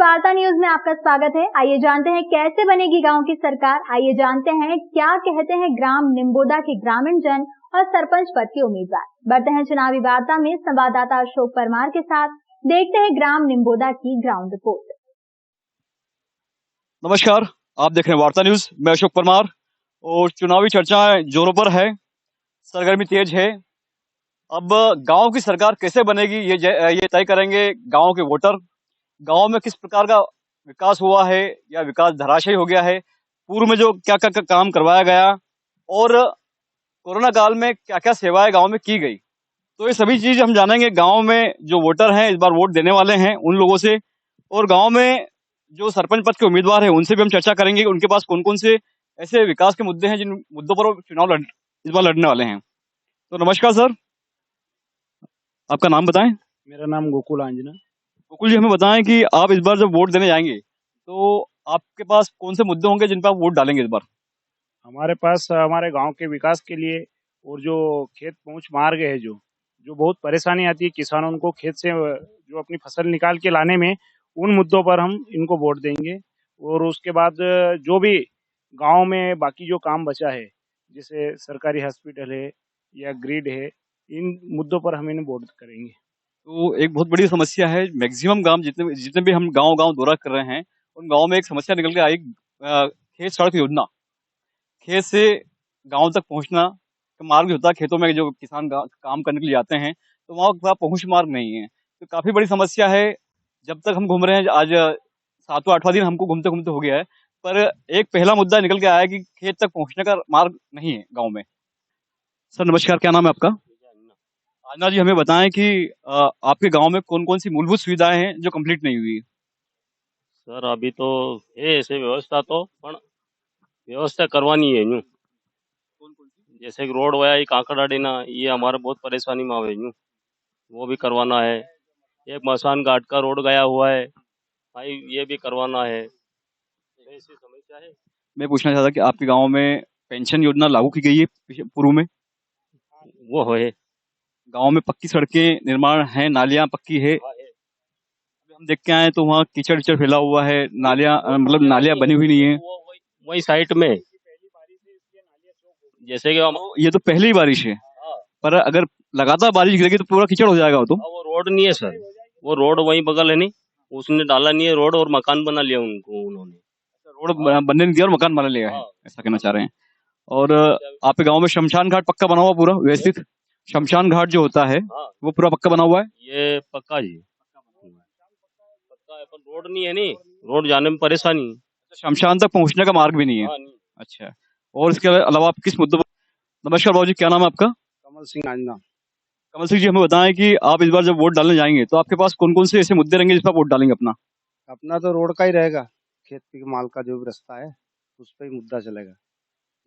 वार्ता न्यूज में आपका स्वागत है। आइए जानते हैं कैसे बनेगी गांव की सरकार। आइए जानते हैं क्या कहते हैं ग्राम निम्बोदा के ग्रामीण जन और सरपंच पद के उम्मीदवार। बढ़ते हैं चुनावी वार्ता में संवाददाता अशोक परमार के साथ। देखते हैं ग्राम निम्बोदा की ग्राउंड रिपोर्ट। नमस्कार, आप देख रहे हैं वार्ता न्यूज। मैं अशोक परमार और चुनावी चर्चा जोरों पर है, सरगर्मी तेज है। अब गांव की सरकार कैसे बनेगी ये तय करेंगे गांव के वोटर। गांव में किस प्रकार का विकास हुआ है या विकास धराशायी हो गया है, पूर्व में जो क्या क्या काम करवाया गया और कोरोना काल में क्या क्या सेवाएं गांव में की गई, तो ये सभी चीज हम जानेंगे गांव में जो वोटर हैं, इस बार वोट देने वाले हैं उन लोगों से। और गांव में जो सरपंच पद के उम्मीदवार हैं उनसे भी हम चर्चा करेंगे उनके पास कौन कौन से ऐसे विकास के मुद्दे हैं जिन मुद्दों पर वो इस बार लड़ने वाले हैं। तो नमस्कार सर, आपका नाम बताएं। मेरा नाम गोकुल आंजना। गोकुल जी, हमें बताएं कि आप इस बार जब वोट देने जाएंगे तो आपके पास कौन से मुद्दे होंगे जिन पर आप वोट डालेंगे इस बार। हमारे पास हमारे गांव के विकास के लिए और जो खेत पहुंच मार्ग है, जो बहुत परेशानी आती है किसानों को खेत से जो अपनी फसल निकाल के लाने में, उन मुद्दों पर हम इनको वोट देंगे। और उसके बाद जो भी गांव में बाकी जो काम बचा है, जैसे सरकारी हॉस्पिटल है या ग्रिड है, इन मुद्दों पर हम इन्हें वोट करेंगे। तो एक बहुत बड़ी समस्या है, मैक्सिमम गांव जितने जितने भी हम गांव गांव दौरा कर रहे हैं उन गांव में एक समस्या निकल के आई, खेत सड़क योजना। खेत से गांव तक पहुंचना का मार्ग जो होता है, खेतों में जो किसान काम करने के लिए जाते हैं तो वहां का पहुंच मार्ग नहीं है, तो काफी बड़ी समस्या है। जब तक हम घूम रहे हैं, आज 7वां 8वां दिन हमको घूमते घूमते हो गया है, पर एक पहला मुद्दा निकल के आया है कि खेत तक पहुंचने का मार्ग नहीं है गाँव में। सर नमस्कार, क्या नाम है आपका। आजना जी, हमें बताएं कि आपके गांव में कौन कौन सी मूलभूत सुविधाएं हैं जो कंप्लीट नहीं हुई। सर अभी तो है ऐसे व्यवस्था, तो पण व्यवस्था करवानी है यूं। जैसे कि रोड वया कांकड़ाड़ी ना, ये हमारे बहुत परेशानी में आवे यूं, वो भी करवाना है। एक मसान घाट का रोड गया हुआ है भाई, ये भी करवाना है। ऐसी समस्या है। मैं पूछना चाहता कि आपके गांव में पेंशन योजना लागू की गई है पूर्व में। वो है। गांव में पक्की सड़कें निर्माण है, नालियां पक्की है। अभी हम देख के आए तो वहाँ कीचड़ कीचड़ फैला हुआ है, नालियां मतलब नालियां बनी हुई नहीं है। वही साइड में, जैसे कि ये तो पहली ही बारिश है, पर अगर लगातार बारिश गिरेगी तो पूरा कीचड़ हो जाएगा वो तो। वो रोड नहीं है सर, वो रोड वही बगल है नहीं, उसने डाला नहीं है रोड और मकान बना लिया उनको उन्होंने। रोड बनने नहीं दिया और मकान बना लिया है, ऐसा कहना चाह रहे हैं। और आपके गांव में शमशान घाट पक्का बना हुआ पूरा व्यवस्थित। शमशान घाट जो होता है वो पूरा पक्का बना हुआ है। ये पक्का जी, पक्का है, पर रोड नहीं है नहीं, रोड जाने में परेशानी। शमशान तक पहुंचने का मार्ग भी नहीं है। अच्छा, और इसके अलावा आप किस मुद्दे पर। नमस्कार बाबू जी, क्या नाम है आपका। कमल सिंह आंजना। कमल सिंह जी, हमें बताएं कि आप इस बार जब वोट डालने जाएंगे तो आपके पास कौन कौन से ऐसे मुद्दे रहेंगे जिस पर वोट डालेंगे अपना। अपना तो रोड का ही रहेगा, खेत के माल का जो भी रास्ता है उस पर ही मुद्दा चलेगा।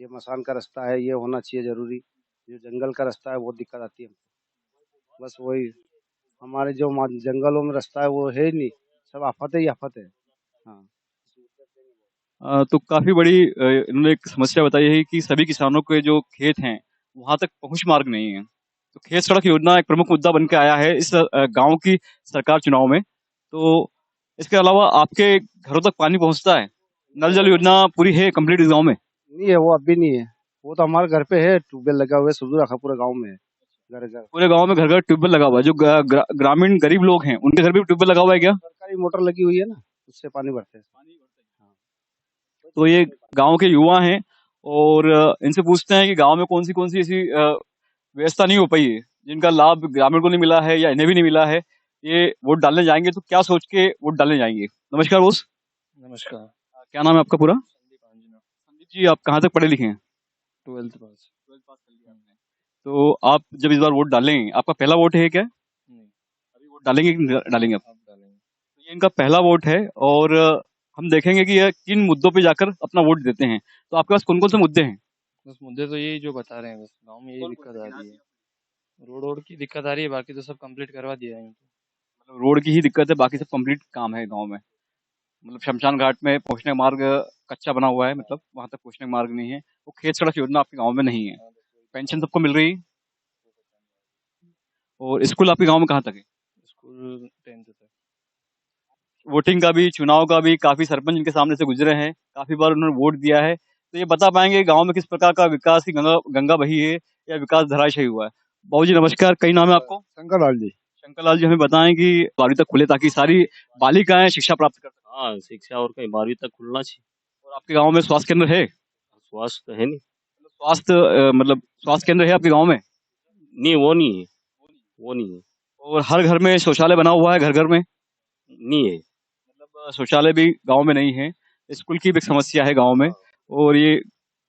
ये मसान का रास्ता है, ये होना चाहिए जरूरी। जो जंगल का रास्ता है बहुत दिक्कत आती है हमको। बस वही हमारे जो जंगलों में रास्ता है वो है ही नहीं, सब आफत ही आफत है। हाँ, तो काफी बड़ी इन्होंने एक समस्या बताई है कि सभी किसानों के जो खेत हैं वहां तक पहुंच मार्ग नहीं है। तो खेत सड़क योजना एक प्रमुख मुद्दा बन के आया है इस गांव की सरकार चुनाव में। तो इसके अलावा आपके घरों तक पानी पहुंचता है, नल जल योजना पूरी है कंप्लीट इस गांव में। नहीं है, वो अब भी नहीं है। वो तो हमारे घर पे है, ट्यूबवेल लगा हुआ है, सुधू रखा पूरे गाँव में है, घर घर। पूरे गांव में घर घर ट्यूबवेल लगा हुआ है। जो ग्रामीण गरीब लोग हैं उनके घर भी ट्यूबवेल लगा हुआ है क्या। सरकारी मोटर लगी हुई है ना, उससे पानी भरते हैं। तो ये गांव के युवा हैं और इनसे पूछते हैं कि गांव में कौन सी ऐसी व्यवस्था नहीं हो पाई है जिनका लाभ ग्रामीण को नहीं मिला है या इन्हें भी नहीं मिला है। ये वोट डालने जाएंगे तो क्या सोच के वोट डालने जाएंगे। नमस्कार बोस। नमस्कार। क्या नाम है आपका पूरा। संदीप जी, आप कहाँ तक पढ़े लिखे हैं। 12th पास। 12th पास कर लिया आपने। तो आप जब इस बार वोट डालेंगे, आपका पहला वोट है क्या। नहीं, अभी वोट डालेंगे कि नहीं डालेंगे आप। डालेंगे। तो ये इनका पहला वोट है और हम देखेंगे कि ये किन मुद्दों पे जाकर अपना वोट देते हैं। तो आपके पास कौन कौन से मुद्दे हैं। बस मुद्दे तो यही जो बता रहे हैं, बस गांव में यही दिक्कत आ रही है। रोड की दिक्कत आ रही है, बाकी तो सब कंप्लीट करवा दिया है। मतलब रोड की ही दिक्कत है, बाकी सब कंप्लीट काम है गांव में। मतलब शमशान घाट में पहुंचने का मार्ग कच्चा बना हुआ है, मतलब वहां तक पहुंचने का मार्ग नहीं है। वो खेत सड़क योजना आपके गांव में नहीं है। पेंशन सबको मिल रही है। और स्कूल आपके गांव में कहाँ तक है। स्कूल 10th तक। वोटिंग का भी, चुनाव का भी, काफी सरपंच इनके सामने से गुजरे हैं, काफी बार उन्होंने वोट दिया है। तो ये बता पाएंगे गांव में किस प्रकार का विकास की गंगा गंगा बही है या विकास धराशायी हुआ है। बाबू जी नमस्कार, कई नाम है आपको? शंकर लाल जी। शंकर लाल जी, हमें बताएं कि 12वीं तक खुले ताकि सारी बालिकाएं शिक्षा प्राप्त कर सकें। हाँ, शिक्षा और कहीं 12वीं तक खुलना चाहिए। और आपके गांव में स्वास्थ्य केंद्र है? स्वास्थ्य तो है नहीं। मतलब स्वास्थ्य केंद्र है आपके गांव में? नहीं, वो नहीं है, वो नहीं है, और हर घर में शौचालय बना हुआ है? घर घर में नहीं है। मतलब शौचालय भी गांव में नहीं है। स्कूल की भी एक समस्या है गांव में। और ये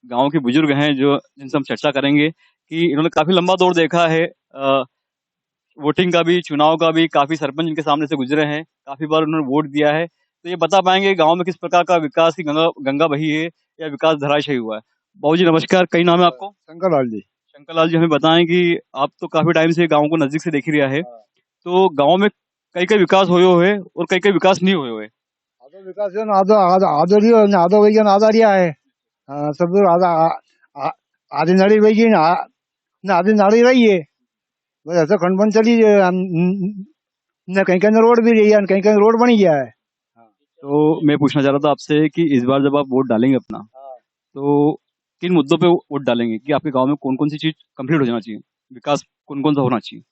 गांव के बुजुर्ग हैं जो जिनसे हम चर्चा करेंगे कि इन्होंने काफी लंबा दौर देखा है, वोटिंग का भी, चुनाव का भी, काफी सरपंच इनके सामने से गुजरे हैं, काफी बार उन्होंने वोट दिया है। तो ये बता पाएंगे गांव में किस प्रकार का विकास की गंगा बही है या विकास धराशायी हुआ है। बाबू जी नमस्कार, कई नाम है आपको? शंकर लाल जी। शंकर लाल जी, हमें बताएं कि आप तो काफी टाइम से गांव को नजदीक से देख ही रहा है, तो गांव में कई कई विकास हुए हुए और कई कई विकास नहीं हुए हुए। आदो विकास है ना, आदो वही ना, आधारिया है। सब आधी नड़ी वही ना, आधी नाड़ी रही है। बस ऐसा खंड चली है, न कहीं कहीं रोड भी रही है, कहीं कहीं रोड बनी गया है। तो मैं पूछना चाह रहा था आपसे कि इस बार जब आप वोट डालेंगे अपना, तो किन मुद्दों पे वोट डालेंगे कि आपके गांव में कौन कौन सी चीज कंप्लीट हो जाना चाहिए, विकास कौन कौन सा होना चाहिए?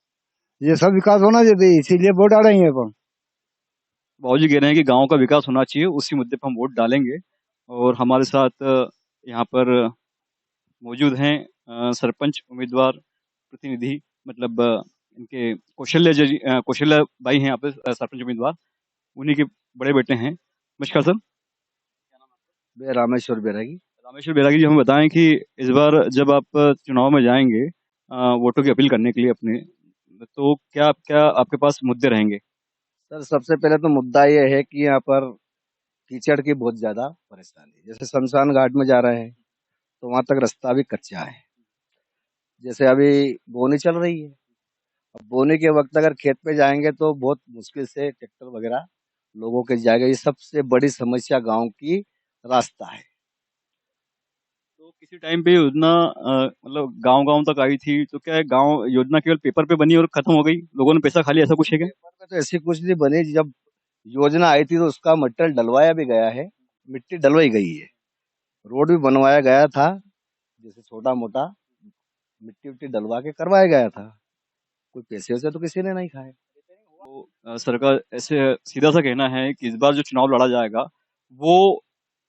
ये सब विकास होना चाहिए, इसीलिए वोट डालेंगे अपन। बाबूजी कह रहे हैं कि गांव का विकास होना चाहिए, उसी मुद्दे पर हम वोट डालेंगे। और हमारे साथ यहाँ पर मौजूद हैं सरपंच उम्मीदवार प्रतिनिधि, मतलब इनके कौशल्य भाई हैं यहाँ पे, सरपंच उम्मीदवार, उन्हीं के बड़े बेटे हैं। नमस्कार सर। रामेश्वर बैरागी। रामेश्वर बैरागी जी, हमें बताएं कि इस बार जब आप चुनाव में जाएंगे वोटों की अपील करने के लिए अपने, तो क्या क्या आपके पास मुद्दे रहेंगे? सर सबसे पहले तो मुद्दा ये है कि यहाँ पर कीचड़ की बहुत ज्यादा परेशानी है। जैसे शमशान घाट में जा रहे हैं तो वहां तक रास्ता भी कच्चा है। जैसे अभी बोनी चल रही है, अब बोने के वक्त अगर खेत पे जाएंगे तो बहुत मुश्किल से ट्रैक्टर वगैरह लोगों के जाएगा। ये सबसे बड़ी समस्या गांव की रास्ता है। तो किसी टाइम पे योजना मतलब गांव गांव तक आई थी, तो क्या है गांव योजना केवल पेपर पे बनी और खत्म हो गई, लोगों ने पैसा खा लिया, ऐसा कुछ है क्या? पेपर पे तो ऐसी कुछ नहीं बनी। जब योजना आई थी तो उसका मटेरियल डलवाया भी गया है, मिट्टी डलवाई गई है, रोड भी बनवाया गया था। जैसे छोटा मोटा मिट्टी उट्टी डलवा के करवाया गया था। कोई पैसे वैसे तो किसी ने नहीं खाए। तो सरकार ऐसे सीधा सा कहना है कि इस बार जो चुनाव लड़ा जाएगा वो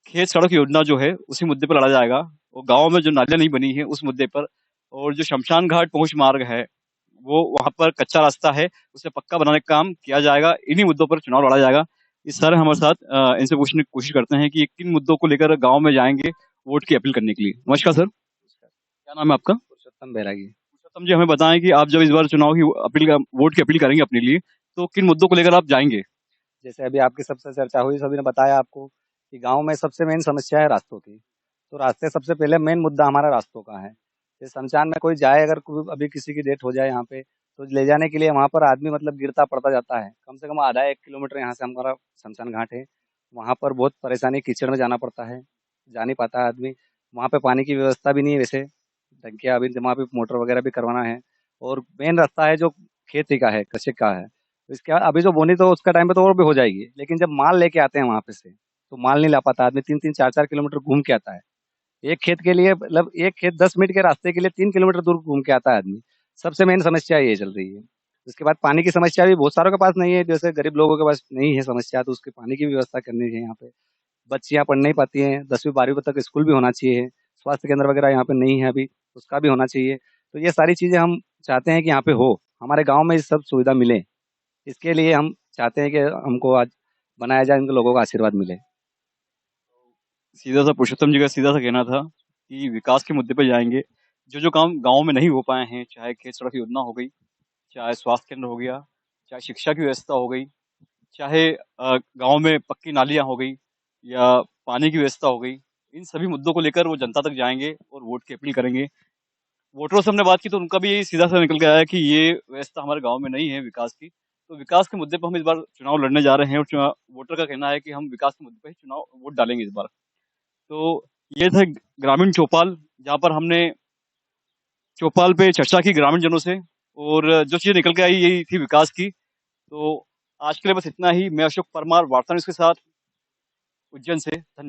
खेत सड़क योजना जो है उसी मुद्दे पर लड़ा जाएगा, और गांव में जो नालियां नहीं बनी है उस मुद्दे पर, और जो शमशान घाट पहुंच मार्ग है वो वहां पर कच्चा रास्ता है, उसे पक्का बनाने का काम किया जाएगा। इन्हीं मुद्दों पर चुनाव लड़ा जाएगा। इस सर हमारे साथ इनसे पूछने की कोशिश करते हैं कि ये किन मुद्दों को लेकर गांव में जाएंगे वोट की अपील करने के लिए। नमस्कार सर, क्या नाम है आपका? पुरुषोत्तम बैरागी। पुरुषोत्तम जी, हमें बताएं कि आप जब इस बार चुनाव की अपील वोट की अपील करेंगे अपने लिए, तो किन मुद्दों को लेकर आप जाएंगे? जैसे अभी आपकी सबसे चर्चा हुई, सभी ने बताया आपको कि गांव में सबसे मेन समस्या है रास्तों की। तो रास्ते सबसे पहले मेन मुद्दा हमारा रास्तों का है। जैसे शमशान में कोई जाए, अगर कोई अभी किसी की डेथ हो जाए यहाँ पे, तो ले जाने के लिए वहां पर आदमी मतलब गिरता पड़ता जाता है। कम से कम आधा 1 किलोमीटर यहाँ से हमारा शमशान घाट है। वहां पर बहुत परेशानी, कीचड़ में जाना पड़ता है, जा नहीं पाता है आदमी। वहाँ पे पानी की व्यवस्था भी नहीं है वैसे, टंकियाँ अभी वहाँ पे मोटर वगैरह भी करवाना है। और मेन रास्ता है जो खेती का है, कृषि का है। इसके बाद अभी जो बोनी तो उसका टाइम पे तो और भी हो जाएगी, लेकिन जब माल लेके आते हैं वहां पे से तो माल नहीं ला पाता आदमी। 3-3, 4-4 किलोमीटर घूम के आता है एक खेत के लिए। मतलब एक खेत 10 मिनट के रास्ते के लिए 3 किलोमीटर दूर घूम के आता है आदमी। सबसे मेन समस्या ये चल रही है। उसके बाद पानी की समस्या भी बहुत सारों के पास नहीं है। जैसे गरीब लोगों के पास नहीं है समस्या, तो उसके पानी की व्यवस्था करनी है। यहाँ पे बच्चियां पढ़ नहीं पाती हैं, 10वीं 12वीं तक स्कूल भी होना चाहिए। स्वास्थ्य केंद्र वगैरह यहाँ पे नहीं है अभी, उसका भी होना चाहिए। तो ये सारी चीजें हम चाहते हैं कि यहाँ पे हो, हमारे गाँव में ये सब सुविधा मिले। इसके लिए हम चाहते हैं कि हमको आज बनाया जाए, इनके लोगों का आशीर्वाद मिले। सीधा सा पुरुषोत्तम जी का सीधा सा कहना था कि विकास के मुद्दे पर जाएंगे। जो जो काम गांव में नहीं हो पाए हैं, चाहे खेत सड़क योजना हो गई, चाहे स्वास्थ्य केंद्र हो गया, चाहे शिक्षा की व्यवस्था हो गई, चाहे गांव में पक्की नालियां हो गई या पानी की व्यवस्था हो गई, इन सभी मुद्दों को लेकर वो जनता तक जाएंगे और वोट की अपील करेंगे। वोटरों से हमने बात की तो उनका भी यही सीधा सा निकल के आया कि ये व्यवस्था हमारे गांव में नहीं है विकास की। तो विकास के मुद्दे पर हम इस बार चुनाव लड़ने जा रहे हैं, और वोटर का कहना है कि हम विकास के मुद्दे पर ही चुनाव वोट डालेंगे इस बार। तो ये था ग्रामीण चौपाल, जहाँ पर हमने चौपाल पे चर्चा की ग्रामीण जनों से, और जो चीजें निकल के आई यही थी विकास की। तो आज के लिए बस इतना ही। मैं अशोक परमार, वार्ता न्यूज के साथ, उज्जैन से। धन्यवाद।